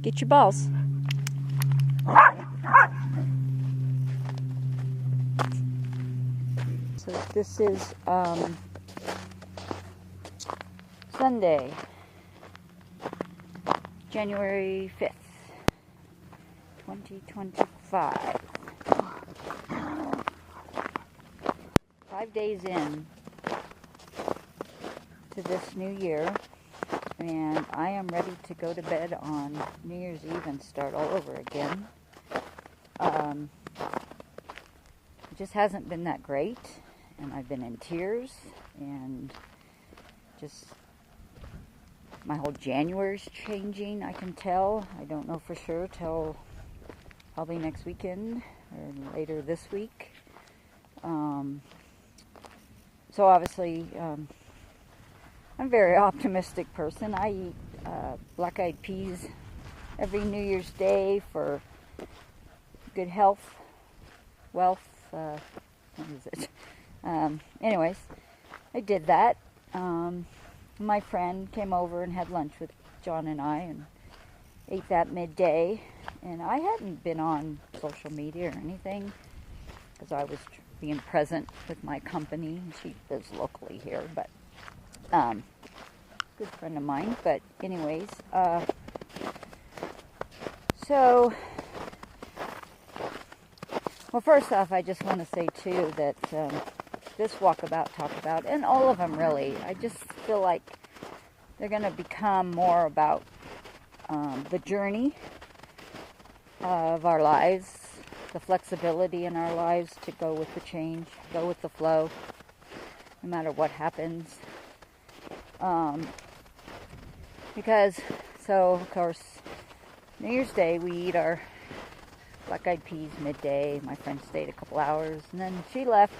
Get your balls. So this is Sunday, January 5th, 2025. 5 days in to this new year, and I am ready to go to bed on New Year's Eve and start all over again. It just hasn't been that great, and I've been in tears, and just my whole January's changing, I can tell. I don't know for sure till probably next weekend or later this week. So obviously, I'm a very optimistic person. I eat black-eyed peas every New Year's Day for good health, wealth, what is it? Anyways, I did that. My friend came over and had lunch with John and I and ate that midday. And I hadn't been on social media or anything because I was being present with my company. She lives locally here, but good friend of mine. But anyways, so, well, first off, I just want to say too that this walkabout, talkabout, and all of them really, I just feel like they're going to become more about the journey of our lives, the flexibility in our lives to go with the change, go with the flow, no matter what happens. Because, so of course, New Year's Day we eat our black-eyed peas midday. My friend stayed a couple hours, and then she left.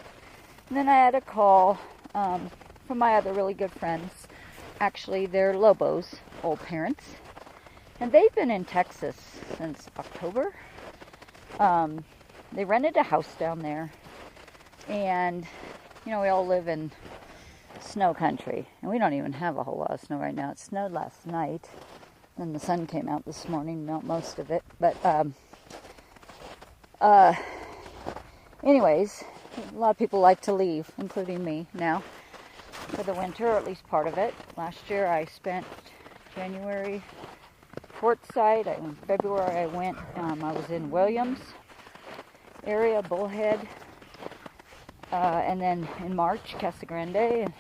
And then I had a call from my other really good friends. Actually, they're Lobos, old parents. And they've been in Texas since October. They rented a house down there. And, you know, we all live in snow country. And we don't even have a whole lot of snow right now. It snowed last night. Then the sun came out this morning, not most of it. But, anyways, a lot of people like to leave, including me now, for the winter, or at least part of it. Last year I spent January Portside. In February I went, I was in Williams area, Bullhead, and then in March, Casa Grande, and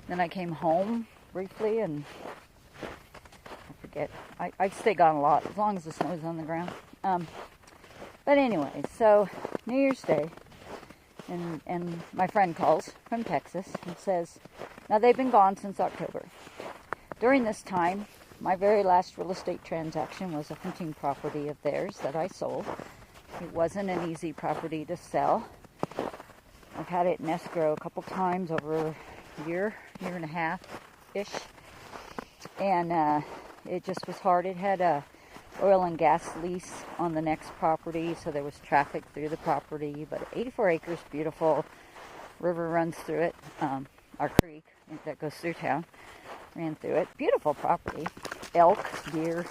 then I came home briefly, and I forget, I stay gone a lot, as long as the snow's on the ground. But anyway, so New Year's Day, and my friend calls from Texas and says, now they've been gone since October. During this time, my very last real estate transaction was a hunting property of theirs that I sold. It wasn't an easy property to sell. I've had it in escrow a couple times over a year and a half-ish. And it just was hard. It had a oil and gas lease on the next property, so there was traffic through the property, but 84 acres, beautiful. River runs through it. Our creek that goes through town ran through it. Beautiful property. Elk, deer,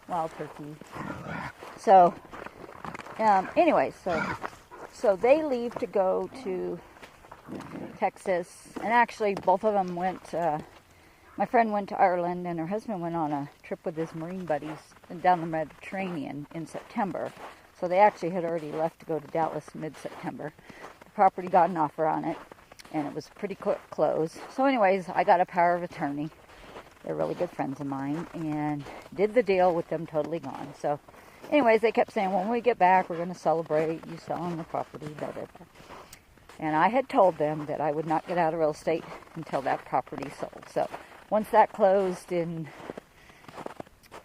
wild turkey. So, anyway, so they leave to go to Texas, and actually both of them went. My friend went to Ireland, and her husband went on a trip with his Marine buddies down the Mediterranean in September. So they actually had already left to go to Dallas mid-September. The property got an offer on it, and it was pretty quick close. So anyways, I got a power of attorney. They're really good friends of mine, and did the deal with them totally gone. So anyways, they kept saying, when we get back, we're going to celebrate you selling the property, blah, blah, blah. And I had told them that I would not get out of real estate until that property sold. So once that closed it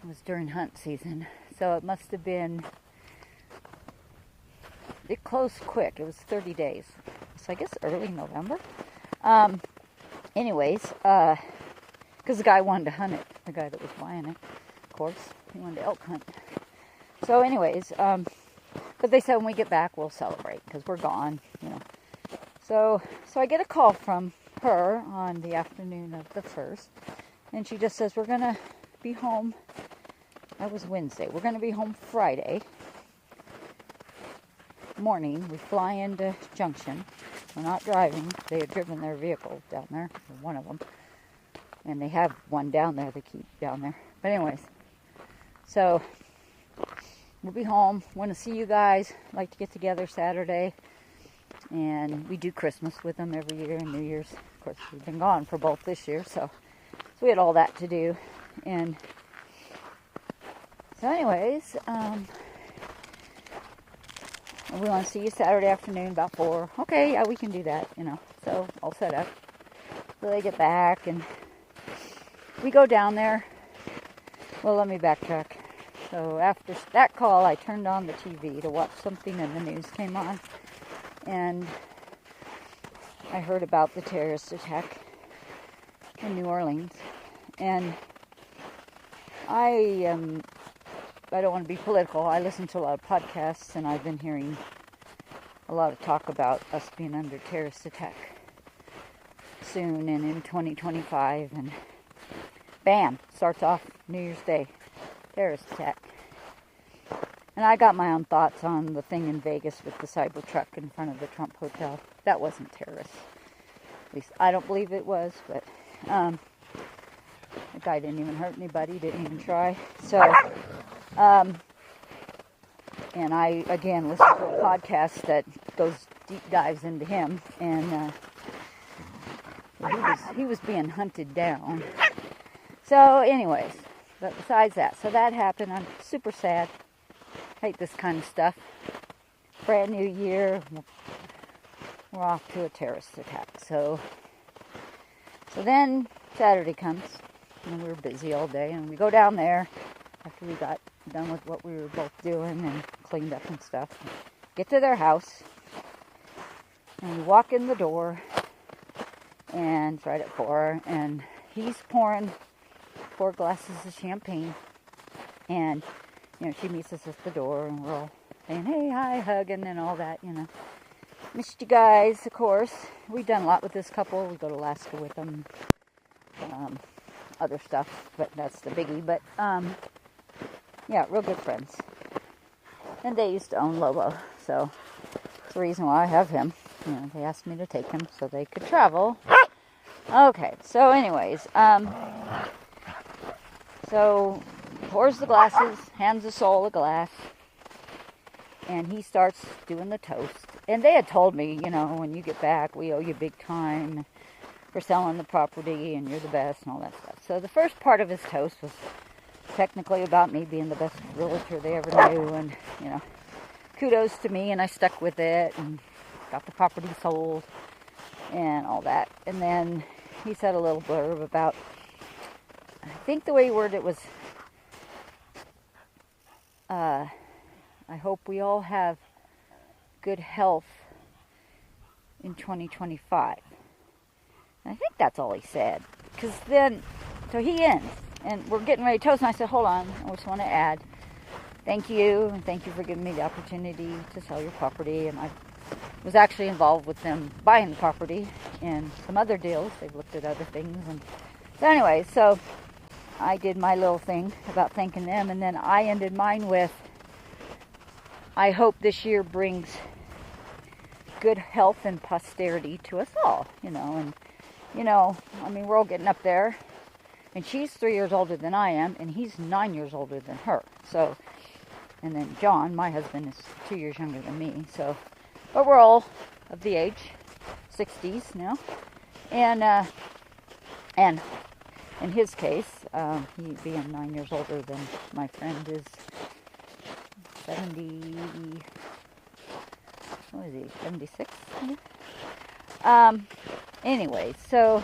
was during hunt season, so it must have been, it closed quick. It was 30 days. So I guess early November. Anyways, because the guy wanted to hunt it, the guy that was buying it, of course, he wanted to elk hunt. So anyways, but they said when we get back, we'll celebrate, because we're gone, you know. So I get a call from her on the afternoon of the 1st, and she just says, we're going to be home That was Wednesday. We're going to be home Friday morning. We fly into Junction. We're not driving. They had driven their vehicle down there, or one of them. And they have one down there they keep down there. But anyways, so we'll be home. Want to see you guys. Like to get together Saturday. And we do Christmas with them every year and New Year's. Of course, we've been gone for both this year, so we had all that to do. And so anyways, we want to see you Saturday afternoon about 4. Okay, yeah, we can do that, So all set up. So they get back and we go down there. Well, let me backtrack. So after that call, I turned on the TV to watch something and the news came on. And I heard about the terrorist attack in New Orleans. And I don't want to be political. I listen to a lot of podcasts, and I've been hearing a lot of talk about us being under terrorist attack soon and in 2025. And bam, starts off New Year's Day, terrorist attack. And I got my own thoughts on the thing in Vegas with the Cybertruck in front of the Trump Hotel. That wasn't terrorist. At least I don't believe it was, but the guy didn't even hurt anybody, didn't even try. So, and I, again, listened to a podcast that goes deep dives into him, and he was being hunted down. So, anyways, but besides that, so that happened. I'm super sad. Hate this kind of stuff. Brand new year, we're off to a terrorist attack. So then Saturday comes, and we were busy all day, and we go down there after we got done with what we were both doing and cleaned up and stuff. Get to their house, and we walk in the door, and it's right at 4, and he's pouring 4 glasses of champagne, and she meets us at the door, and we're all saying, hey, hi, hugging, and all that, Missed you guys, of course. We've done a lot with this couple. We go to Alaska with them. Other stuff, but that's the biggie. But, yeah, real good friends. And they used to own Lobo, so that's the reason why I have him. They asked me to take him so they could travel. Okay, so anyways, so pours the glasses, hands the soul a glass, and he starts doing the toast. And they had told me, when you get back, we owe you big time for selling the property, and you're the best, and all that stuff. So the first part of his toast was technically about me being the best realtor they ever knew, and, kudos to me, and I stuck with it, and got the property sold, and all that. And then he said a little blurb about, I think the way he worded it was, I hope we all have good health in 2025. And I think that's all he said. Because then, so he ends, and we're getting ready to toast, and I said, hold on, I just want to add, thank you, and thank you for giving me the opportunity to sell your property. And I was actually involved with them buying the property and some other deals. They've looked at other things. And so anyway, so I did my little thing about thanking them, and then I ended mine with, I hope this year brings good health and posterity to us all, and, we're all getting up there, and she's 3 years older than I am, and he's 9 years older than her, so, and then John, my husband, is 2 years younger than me, so, but we're all of the age, 60s now, and in his case, he being 9 years older than my friend is 70, what is he, 76? Anyway, so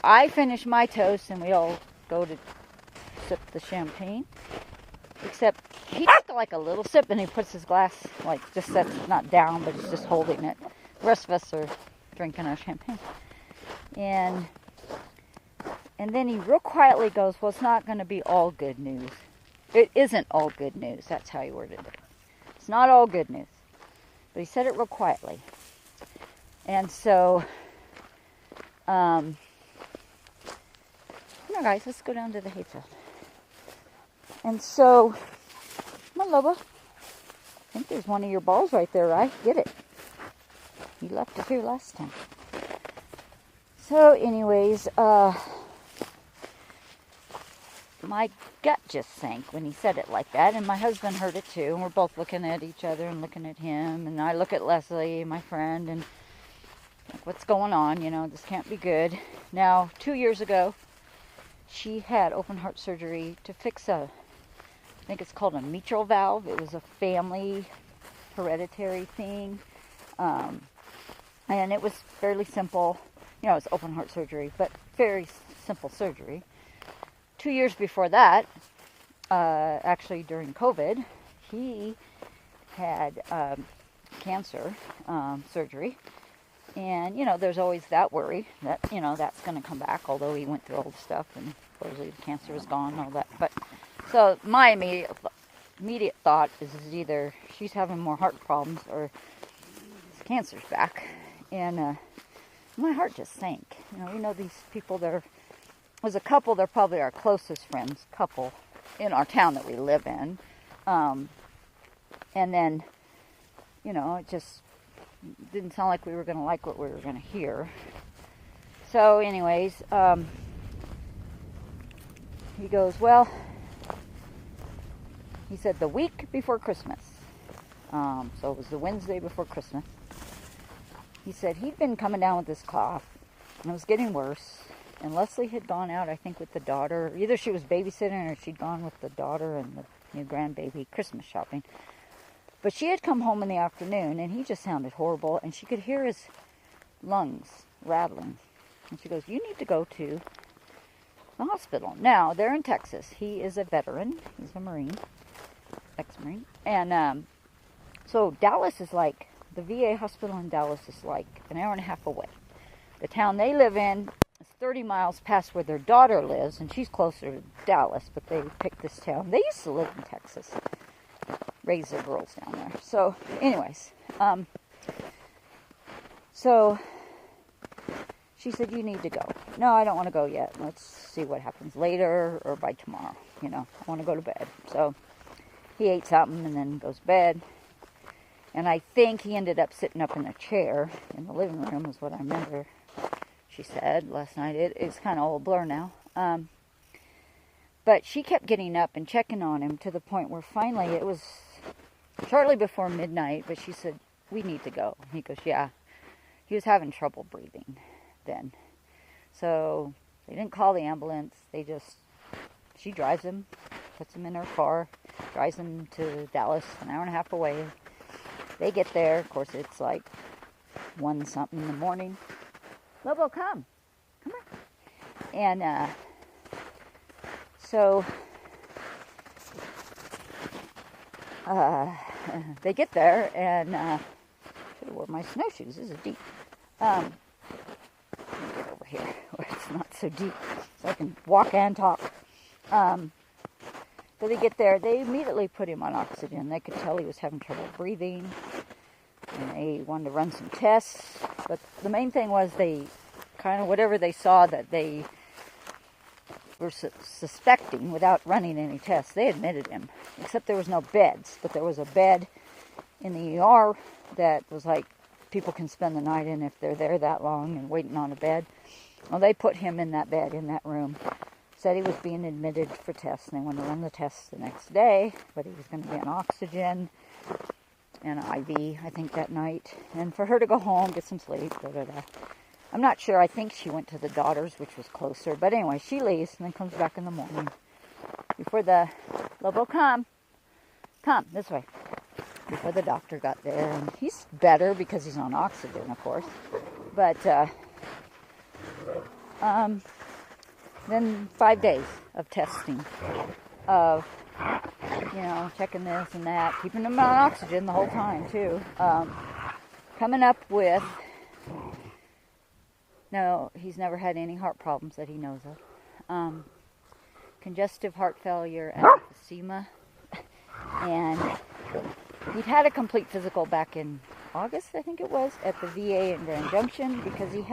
I finish my toast and we all go to sip the champagne, except he took like a little sip and he puts his glass, just sets not down, but he's just holding it. The rest of us are drinking our champagne. And then he real quietly goes, well, it's not going to be all good news. It isn't all good news. That's how he worded it. It's not all good news. But he said it real quietly. And so, guys, let's go down to the hay field. And so, come on, Lobo. I think there's one of your balls right there, right? Get it. You left it here last time. So anyways, my gut just sank when he said it like that, and my husband heard it too, and we're both looking at each other and looking at him, and I look at Leslie, my friend, and like, what's going on? You know, this can't be good. Now, 2 years ago, she had open heart surgery to fix I think it's called a mitral valve. It was a family hereditary thing, and it was fairly simple. You know, it's open heart surgery, but very simple surgery. 2 years before that, actually during COVID, he had cancer surgery. And, you know, there's always that worry that, you know, that's going to come back, although he went through all the stuff and supposedly the cancer is gone and all that. But, so my immediate thought is either she's having more heart problems or his cancer's back. And my heart just sank. You know these people, was a couple, they're probably our closest friends, couple in our town that we live in. And then, you know, it just didn't sound like we were going to like what we were going to hear. So anyways, he goes, well, he said the week before Christmas. So it was the Wednesday before Christmas. He said he'd been coming down with this cough, and it was getting worse. And Leslie had gone out, I think, with the daughter. Either she was babysitting or she'd gone with the daughter and the new grandbaby Christmas shopping. But she had come home in the afternoon, and he just sounded horrible, and she could hear his lungs rattling. And she goes, you need to go to the hospital. Now, they're in Texas. He is a veteran. He's a Marine, ex-Marine. And so Dallas is like, the VA hospital in Dallas is like an hour and a half away. The town they live in is 30 miles past where their daughter lives, and she's closer to Dallas, but they picked this town. They used to live in Texas. Raise their girls down there. So, anyways, so she said, you need to go. No, I don't want to go yet. Let's see what happens later or by tomorrow. You know, I want to go to bed. So he ate something and then goes to bed. And I think he ended up sitting up in a chair in the living room is what I remember she said last night. It's kind of all a blur now. But she kept getting up and checking on him to the point where finally it was shortly before midnight, but she said, we need to go. And he goes, yeah. He was having trouble breathing then. So they didn't call the ambulance. She drives him, puts him in her car, drives him to Dallas, an hour and a half away. They get there. Of course, it's like 1-something in the morning. Lobo, come. Come on. And so they get there, and I should have worn my snowshoes. This is deep. Let me get over here where it's not so deep, so I can walk and talk. So they get there. They immediately put him on oxygen. They could tell he was having trouble breathing, and they wanted to run some tests. But the main thing was they kind of, whatever they saw that they were suspecting without running any tests, they admitted him. Except there was no beds, but there was a bed in the ER that was like people can spend the night in if they're there that long and waiting on a bed. Well, they put him in that bed, in that room. Said he was being admitted for tests, and they wanted to run the tests the next day, but he was going to be on oxygen and an IV, I think, that night. And for her to go home, get some sleep, I'm not sure. I think she went to the daughter's, which was closer. But anyway, she leaves and then comes back in the morning. Before the Lobo, come, this way. Before the doctor got there. And he's better because he's on oxygen, of course. But, then 5 days of testing. Of, checking this and that. Keeping him on oxygen the whole time, too. Coming up with... No, he's never had any heart problems that he knows of. Congestive heart failure and emphysema. And he'd had a complete physical back in August, I think it was, at the VA in Grand Junction, because he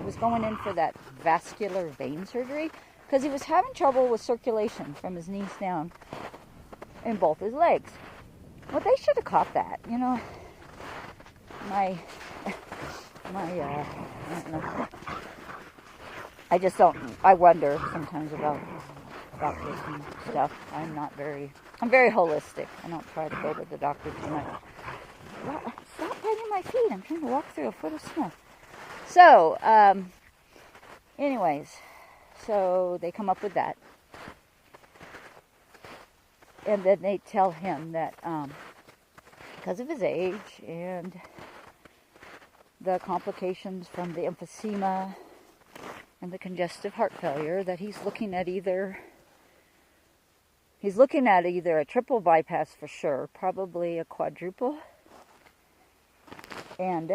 was going in for that vascular vein surgery, because he was having trouble with circulation from his knees down. in both his legs. Well, they should have caught that, you know. I don't know. I wonder sometimes about doctors and stuff. I'm very holistic. I don't try to go to the doctor too much. Stop biting my feet. I'm trying to walk through a foot of snow. So, anyways, so they come up with that. And then they tell him that because of his age and the complications from the emphysema and the congestive heart failure, that he's looking at either a triple bypass for sure, probably a quadruple, and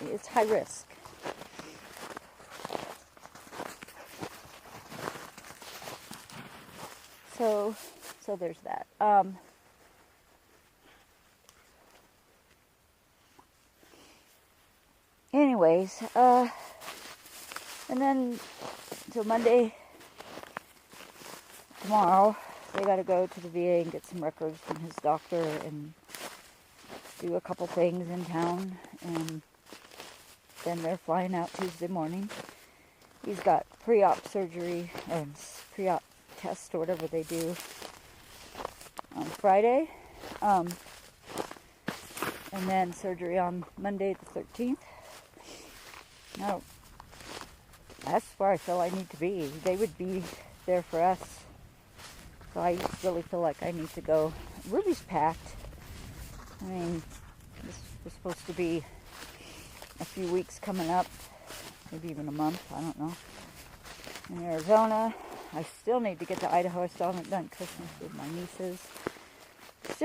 it's high risk. So there's that. Anyways, and then, so Monday, tomorrow, they got to go to the VA and get some records from his doctor and do a couple things in town, and then they're flying out Tuesday morning. He's got pre-op surgery, or pre-op test, or whatever they do, on Friday, and then surgery on Monday the 13th. No, that's where I feel I need to be. They would be there for us. So I really feel like I need to go. Ruby's packed. I mean, this was supposed to be a few weeks coming up, maybe even a month, I don't know. In Arizona, I still need to get to Idaho. I still haven't done Christmas with my nieces. It's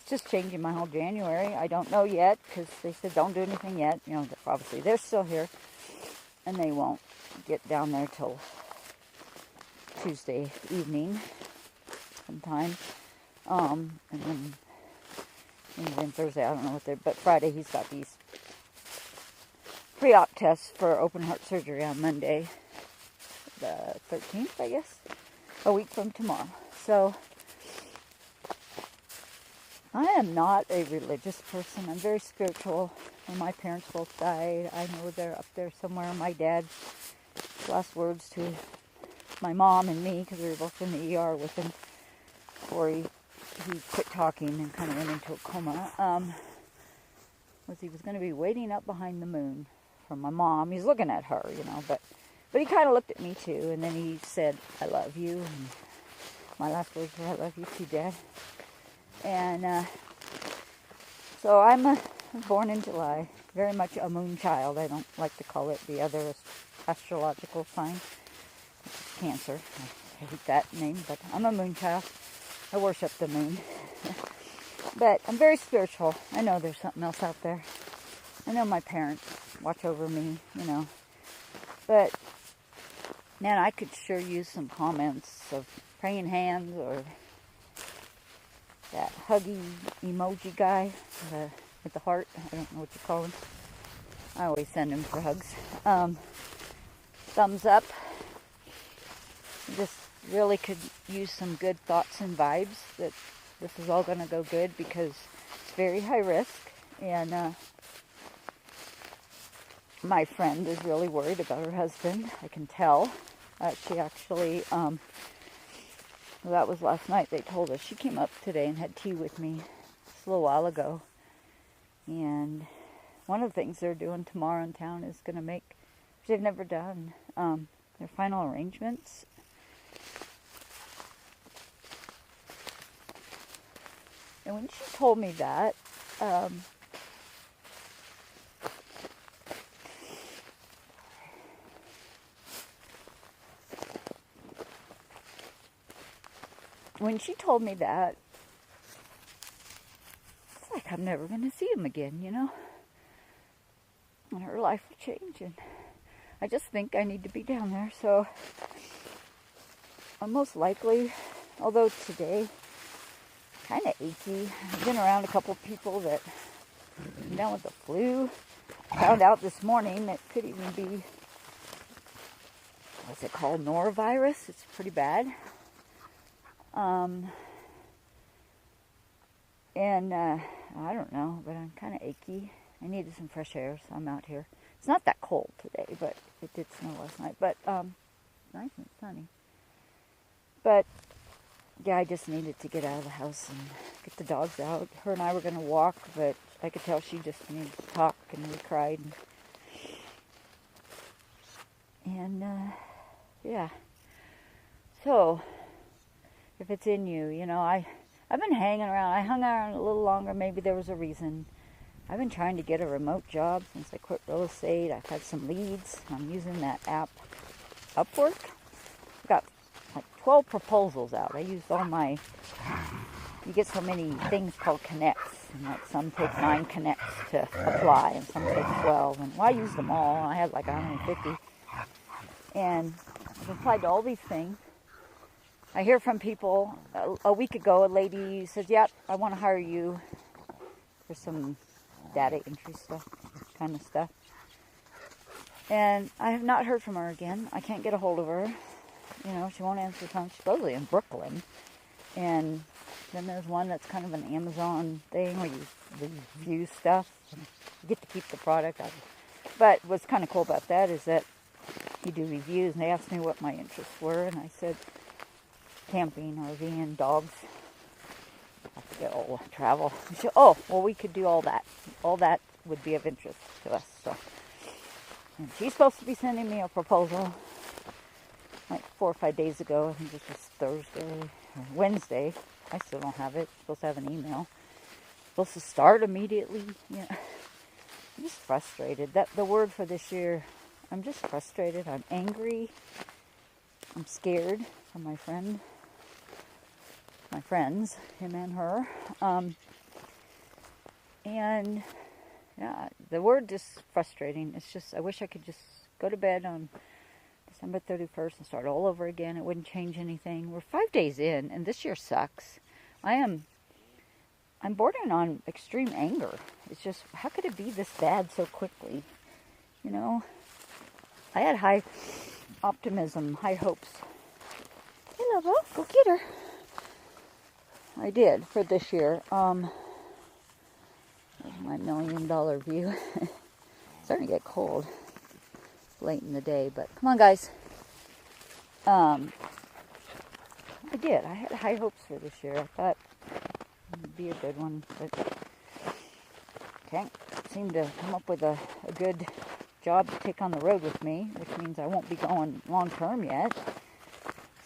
just changing my whole January. I don't know yet, because they said don't do anything yet. You know, obviously they're still here, and they won't get down there till Tuesday evening sometime. And then Thursday, I don't know what but Friday he's got these pre-op tests for open heart surgery on Monday, the 13th, I guess, a week from tomorrow. So I am not a religious person. I'm very spiritual. When my parents both died, I know they're up there somewhere. My dad's last words to my mom and me, because we were both in the ER with him before he quit talking and kind of went into a coma, was he was going to be waiting up behind the moon for my mom. He's looking at her, you know, but he kind of looked at me too, and then he said, I love you, and my last words were, I love you too, Dad. And so I'm born in July, very much a moon child. I don't like to call it the other astrological sign, which is Cancer. I hate that name, but I'm a moon child. I worship the moon. But I'm very spiritual. I know there's something else out there. I know my parents watch over me, you know. But, man, I could sure use some comments of praying hands, or that huggy emoji guy with the heart. I don't know what you call him. I always send him for hugs. Thumbs up. Just really could use some good thoughts and vibes that this is all going to go good, because it's very high risk. And my friend is really worried about her husband. I can tell. She actually, that was last night, they told us. She came up today and had tea with me just a little while ago. And one of the things they're doing tomorrow in town is going to make, which they've never done, their final arrangements. And when she told me that, it's like I'm never going to see him again, you know? And her life will change, and I just think I need to be down there. So I'm most likely, although today, kind of achy. I've been around a couple people that are down with the flu. Found out this morning it could even be what's it called, norovirus. It's pretty bad. And I don't know, but I'm kind of achy. I needed some fresh air, so I'm out here. It's not that cold today, but it did snow last night. But nice and sunny. But yeah, I just needed to get out of the house and get the dogs out. Her and I were going to walk, but I could tell she just needed to talk, and we cried. And yeah. So, if it's in you, you know, I've been hanging around. I hung around a little longer. Maybe there was a reason. I've been trying to get a remote job since I quit real estate. I've had some leads. I'm using that app, Upwork. I've got like 12 proposals out. I used all my, you get so many things called connects. And like some take 9 connects to apply, and some take 12. And well, I used them all. I had like 150. And I've applied to all these things. I hear from people. A week ago, a lady says, yep, I want to hire you for some data entry stuff, kind of stuff. And I have not heard from her again. I can't get a hold of her. You know, she won't answer the phone. She's supposedly in Brooklyn. And then there's one that's kind of an Amazon thing where you review stuff. And you get to keep the product. But what's kind of cool about that is that you do reviews. And they asked me what my interests were. And I said, camping, RVing, dogs. I forget, travel. She said, oh, well, we could do all that. All that would be of interest to us. So, and she's supposed to be sending me a proposal like 4 or 5 days ago. I think this was Thursday or Wednesday. I still don't have it. I'm supposed to have an email. Supposed to start immediately. You know, I'm just frustrated. That the word for this year. I'm just frustrated. I'm angry. I'm scared for my friends, him and her. And yeah, the word just frustrating. It's just, I wish I could just go to bed on December 31st and start all over again. It wouldn't change anything. We're 5 days in, and this year sucks. I'm bordering on extreme anger. It's just, how could it be this bad so quickly? You know, I had high optimism, high hopes. Hey, Lobo, go get her. I did for this year. There's my $1 million view. It's starting to get cold late in the day, but come on, guys. I did. I had high hopes for this year. I thought it would be a good one, but can't seem to come up with a good job to take on the road with me, which means I won't be going long term yet.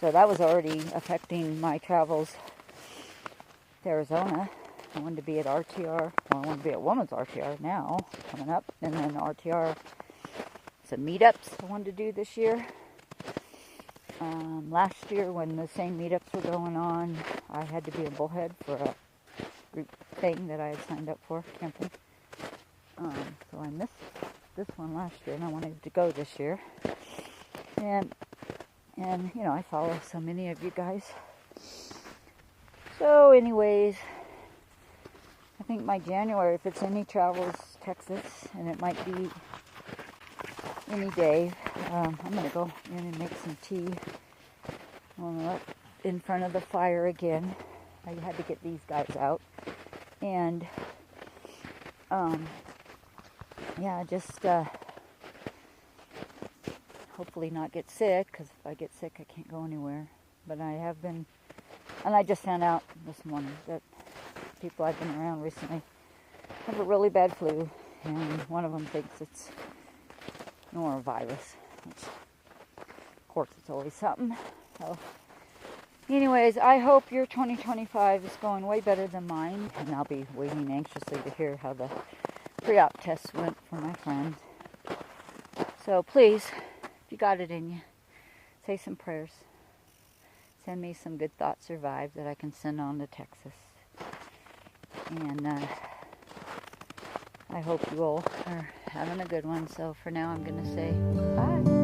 So that was already affecting my travels to Arizona. I wanted to be at RTR. Well, I want to be at Women's RTR now, coming up. And then RTR, some meetups I wanted to do this year. Last year, when the same meetups were going on, I had to be in Bullhead for a group thing that I had signed up for, camping. So I missed this one last year, and I wanted to go this year. And you know, I follow so many of you guys. So anyways, I think my January, if it's any travels, Texas, and it might be any day. I'm going to go in and make some tea. I'm up in front of the fire again. I had to get these guys out. And, yeah, just hopefully not get sick, because if I get sick, I can't go anywhere. But I have been, and I just found out this morning that people I've been around recently have a really bad flu, and one of them thinks it's norovirus, which, of course, it's always something. So, anyways, I hope your 2025 is going way better than mine, and I'll be waiting anxiously to hear how the pre-op tests went for my friend. So please, if you got it in you, say some prayers. Send me some good thoughts or vibes that I can send on to Texas. And I hope you all are having a good one. So for now, I'm going to say bye.